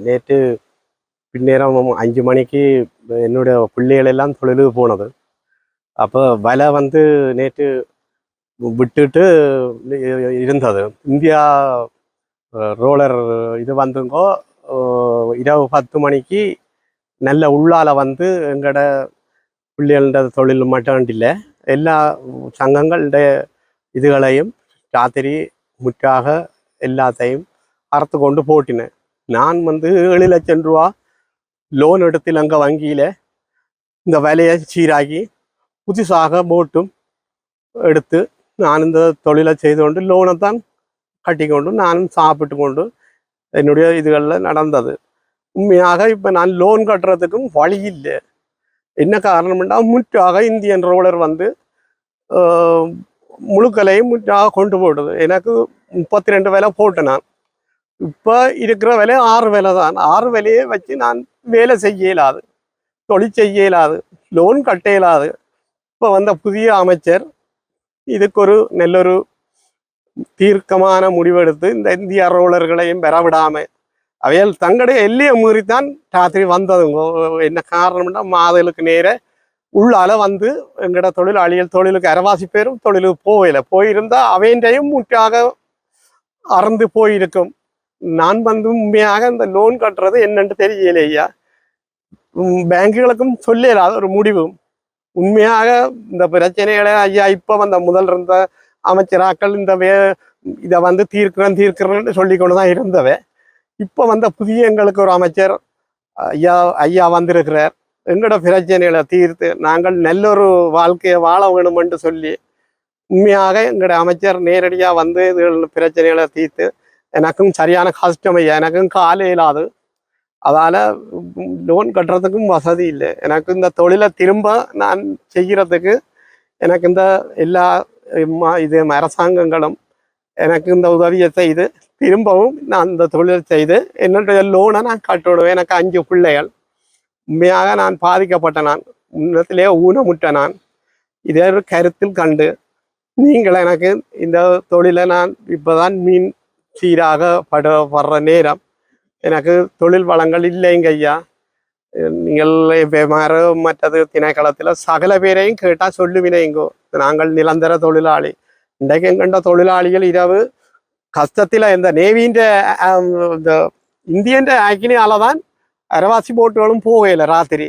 நேற்று பின்னேரம் 5 மணிக்கு என்னுடைய பிள்ளைகள் எல்லாம் தொழிலுக்கு போனது. அப்போ வலை வந்து நேற்று விட்டுட்டு இருந்தது. இந்தியா ரோலர் இது வந்துங்கோ இரவு 10 மணிக்கு நல்ல உள்ளால வந்து எங்களோட பிள்ளைகள தொழில் மட்டும் இல்லை, எல்லா சங்கங்களுடைய இதுகளையும் ராத்திரி முற்றாக எல்லாத்தையும் அறுத்து கொண்டு போட்டினேன். நான் வந்து 7 லட்சம் ரூபா லோன் எடுத்து அங்கே வங்கியில் இந்த வேலையை சீராகி புதுசாக போட்டும் எடுத்து நான் இந்த தொழிலை செய்து கொண்டு லோனை தான் கட்டி கொண்டு நானும் சாப்பிட்டு கொண்டு என்னுடைய இதுகளில் நடந்தது. உண்மையாக இப்போ நான் லோன் கட்டுறதுக்கும் வழி இல்லை. என்ன காரணம்னா முற்றாக இந்தியன் ரோலர் வந்து முழுக்கலையும் முற்றாக கொண்டு போடுது. எனக்கு 32 விலை போட்டேன். நான் இப்போ இருக்கிற விலை 6 விலை தான். 6 விலையை வச்சு நான் வேலை செய்ய இயலாது, தொழில் செய்ய இயலாது, லோன் கட்ட இயலாது. இப்போ வந்த புதிய அமைச்சர் இதுக்கு ஒரு நல்லொரு தீர்க்கமான முடிவெடுத்து இந்த இந்திய ரோலர்களையும் பெறவிடாமல் அவையால் தங்களுடைய எல்லையை மீறித்தான் ராத்திரி வந்ததுங்க. என்ன காரணம்னா மாதங்களுக்கு நேர உள்ளால வந்து எங்களோட தொழிலாளிகள் தொழிலுக்கு அரைவாசி பேரும் தொழிலுக்கு போகலை. போயிருந்தால் அவையன்றையும் முற்றாக அறந்து போயிருக்கும். நான் வந்து உண்மையாக இந்த லோன் கட்டுறது என்னன்னு தெரியலையா, பேங்குகளுக்கும் சொல்லலாத ஒரு முடிவும். உண்மையாக இந்த பிரச்சனைகளை ஐயா இப்போ வந்த முதல் இருந்த அமைச்சராக்கள் இந்த இதை வந்து தீர்க்கிறேன்னு சொல்லி கொண்டு தான் இருந்தவை. இப்போ வந்த புதிய எங்களுக்கு ஒரு அமைச்சர் ஐயா வந்திருக்கிறார். எங்களோட பிரச்சனைகளை தீர்த்து நாங்கள் நல்லொரு வாழ்க்கையை வாழ வேணுமென்று சொல்லி உண்மையாக எங்களோட அமைச்சர் நேரடியாக வந்து பிரச்சனைகளை தீர்த்து எனக்கும் சரியான கஷ்டம் ஐயா, எனக்கும் காலே இல்லாது, அதால் லோன் கட்டுறதுக்கும் வசதி இல்லை. எனக்கு இந்த தொழிலை திரும்ப நான் செய்கிறதுக்கு எனக்கு இந்த எல்லா இது அரசாங்கங்களும் எனக்கு இந்த உதவியை செய்து திரும்பவும் நான் இந்த தொழில் செய்து என்னுடைய லோனை நான் கட்டிவிடுவேன். எனக்கு 5 பிள்ளைகள். உண்மையாக நான் பாதிக்கப்பட்ட நான் முன்னத்திலே ஊனமுட்ட நான் இதே ஒரு கருத்தில் கண்டு நீங்கள் எனக்கு இந்த தொழிலை நான் இப்போதான் மீன் சீராக படுற நேரம் எனக்கு தொழில் வளங்கள் இல்லைங்க ஐயா. நீங்கள் மற்றது திணைக்களத்தில் சகல பேரையும் கேட்டால் சொல்லுவினைங்கோ, நாங்கள் நிரந்தர தொழிலாளி. இன்றைக்கு எங்கண்ட தொழிலாளிகள் இரவு கஷ்டத்தில் இந்த நேவின்ற இந்த இந்தியன்ற ஆக்கினால தான் அரைவாசி போட்டுகளும் போகலை ராத்திரி.